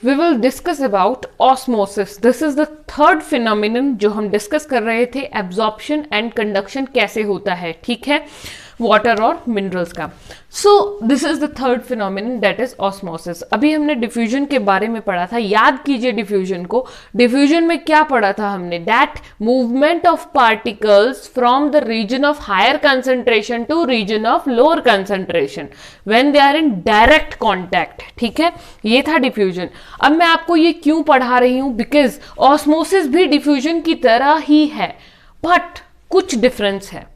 We will discuss about osmosis. This is the third phenomenon जो हम discuss कर रहे थे, एब्जॉर्प्शन एंड कंडक्शन कैसे होता है, ठीक है, वाटर और मिनरल्स का. So this is the third phenomenon that is osmosis. अभी हमने डिफ्यूजन के बारे में पढ़ा था, याद कीजिए डिफ्यूजन को. डिफ्यूजन में क्या पढ़ा था हमने? That movement of particles from the region of higher concentration to region of lower concentration when they are in direct contact, ठीक है, ये था डिफ्यूजन. अब मैं आपको ये क्यों पढ़ा रही हूं? बिकॉज ऑस्मोसिस भी डिफ्यूजन की तरह ही है, बट कुछ डिफरेंस है,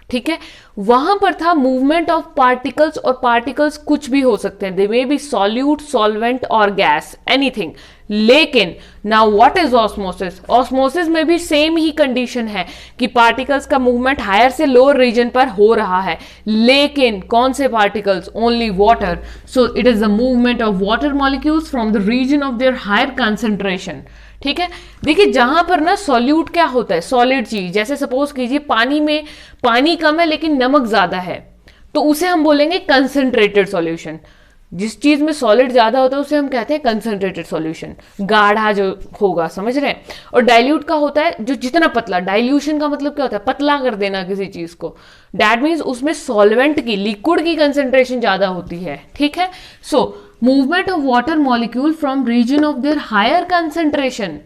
ठीक है. वहां पर था मूवमेंट ऑफ पार्टिकल्स, और पार्टिकल्स कुछ भी हो सकते हैं, they may be solute, solvent और गैस, एनीथिंग. लेकिन now what is osmosis? Osmosis में भी सेम ही कंडीशन है कि पार्टिकल्स का मूवमेंट हायर से लोअर रीजन पर हो रहा है, लेकिन कौन से particles? Only water. So it is the movement of water molecules from the region of their higher concentration, ठीक है. देखिए जहां पर ना सॉल्यूट क्या होता है, सॉलिड चीज, जैसे सपोज कीजिए पानी में पानी कम है लेकिन नमक ज्यादा है, तो उसे हम बोलेंगे कंसंट्रेटेड सॉल्यूशन. जिस चीज में सॉलिड ज्यादा होता है उसे हम कहते हैं कंसंट्रेटेड सॉल्यूशन, गाढ़ा जो होगा, समझ रहे हैं. और डाइल्यूट का होता है जो जितना पतला. डाइल्यूशन का मतलब क्या होता है? पतला कर देना किसी चीज को. दैट मीन्स उसमें सॉल्वेंट की, लिक्विड की कंसंट्रेशन ज्यादा होती है, ठीक है. So movement of water molecule from region of their higher concentration,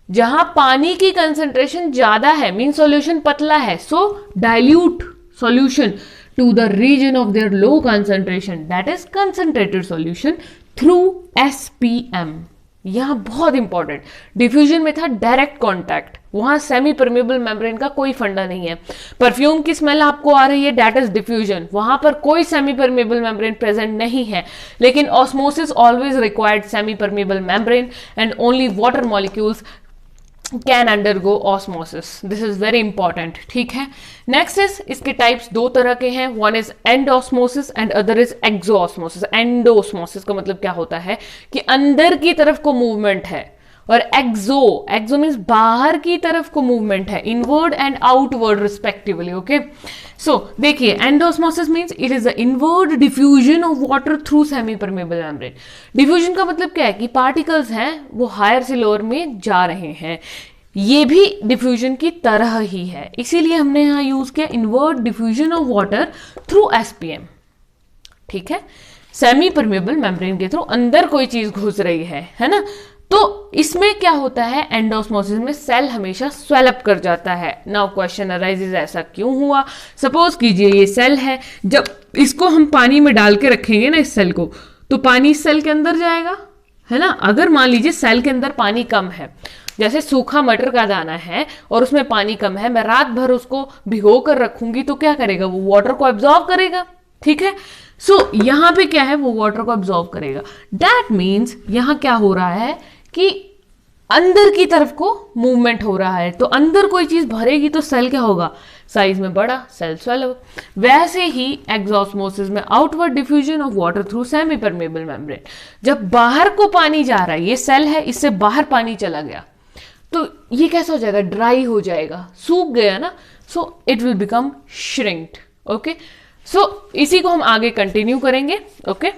जहां पानी की कंसंट्रेशन ज्यादा है, मीन सॉल्यूशन पतला है, so dilute solution to the region of their low concentration, that is concentrated solution through SPM. यहां बहुत इंपॉर्टेंट, डिफ्यूजन में था डायरेक्ट कॉन्टैक्ट, वहां सेमी परमेबल मेम्ब्रेन का कोई फंडा नहीं है. परफ्यूम की स्मेल आपको आ रही है, दैट इज डिफ्यूजन, वहां पर कोई सेमी परमेबल मेम्ब्रेन प्रेजेंट नहीं है. लेकिन osmosis always required semi permeable membrane and only water molecules can undergo osmosis. This is very important, ठीक है. नेक्स्ट इज, इसके टाइप्स दो तरह के हैं, one is endosmosis and other is exosmosis. Endosmosis का मतलब क्या होता है कि अंदर की तरफ को मूवमेंट है, और एक्सो मीन्स बाहर की तरफ को मूवमेंट है, inward and outward respectively, okay. So देखिए, endosmosis means it is the inward diffusion of water through semi permeable membrane. Diffusion का मतलब क्या है कि पार्टिकल्स हैं वो हायर से लोअर में जा रहे हैं, ये भी डिफ्यूजन की तरह ही है, इसीलिए हमने यहां यूज किया inward diffusion of water through SPM, ठीक है. सेमी परमेबल मेम्ब्रेन के थ्रू अंदर कोई चीज घुस रही है ना. तो इसमें क्या होता है, एंडोस्मोसिस में सेल हमेशा स्वेलअप कर जाता है. नाउ क्वेश्चन अराइजेस, ऐसा क्यों हुआ? सपोज कीजिए ये सेल है, जब इसको हम पानी में डाल के रखेंगे ना इस सेल को, तो पानी इस सेल के अंदर जाएगा, है ना. अगर मान लीजिए सेल के अंदर पानी कम है, जैसे सूखा मटर का दाना है और उसमें पानी कम है, मैं रात भर उसको भिगो कर रखूंगी तो क्या करेगा? वो वाटर को एब्जॉर्ब करेगा, ठीक है. सो यहां पे क्या है, वो वाटर को एब्जॉर्ब करेगा. दैट मीन्स यहां क्या हो रहा है कि अंदर की तरफ को मूवमेंट हो रहा है, तो अंदर कोई चीज भरेगी तो सेल क्या होगा? साइज में बड़ा, सेल स्वेलअप. वैसे ही एक्सोस्मोसिस में outward diffusion of water through semi permeable membrane, जब बाहर को पानी जा रहा है, ये सेल है, इससे बाहर पानी चला गया, तो ये कैसा हो जाएगा? ड्राई हो जाएगा, सूख गया ना. So it will become shrinked, okay. So इसी को हम आगे कंटिन्यू करेंगे, ओके.